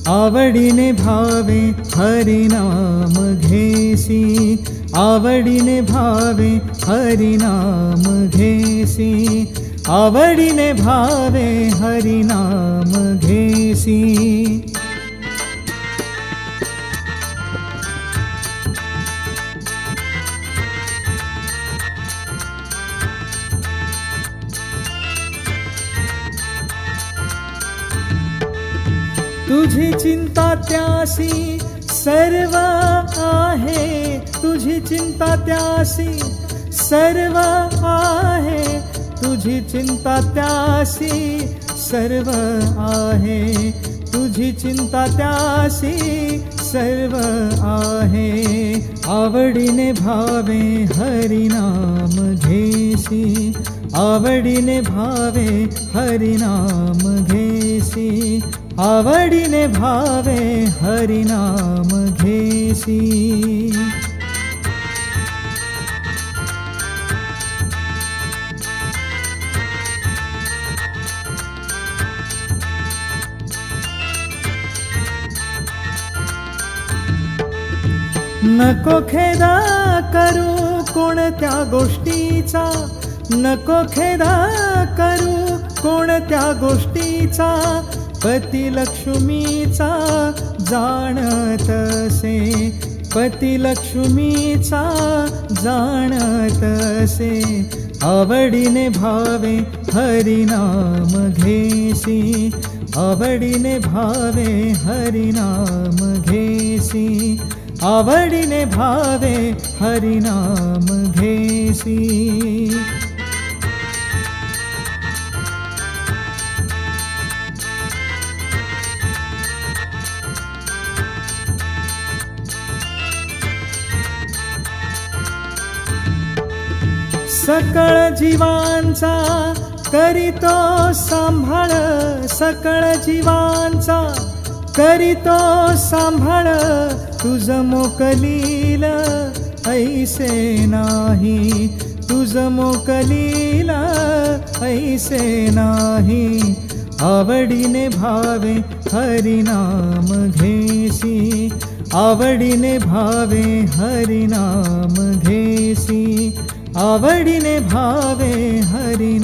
आवडीने भावे हरिनाम घेसी, आवडीने भावे हरिनाम घेसी, आवडीने भावे हरिनाम घेसी। तुझी चिंता त्यासी सर्व आहे, तुझी चिंता त्यासी सर्व आहे, तुझी चिंता त्यासी सर्व आहे, तुझी चिंता त्यासी सर्व आहे। आवडीने भावे हरिनाम घेसी, आवडीने भावे हरिनाम घेसी, आवडीने भावे हरिनाम घेसी। नको खेदा करू कोणत्या गोष्टीचा, नको खेदा करू कोणत्या गोष्टीचा, पती लक्ष्मीचा जाणतसे, पती लक्ष्मीचा जाणतसे। आवडीने भावे हरिनाम घेसी, आवडीने भावे हरिनाम घेसी, आवडीने भावे हरिनाम घेसी। सकळ जीवांचा करीतो सांभाळ, सकळ जीवांचा करीतो सांभाळ, तुझ मोकलील ऐसे नाही, तुझ मोकलील ऐसे नाही। आवडीने भावे हरिनाम घेसी, आवडीने भावे हरिनाम घेसी, आवडीने भावे हरि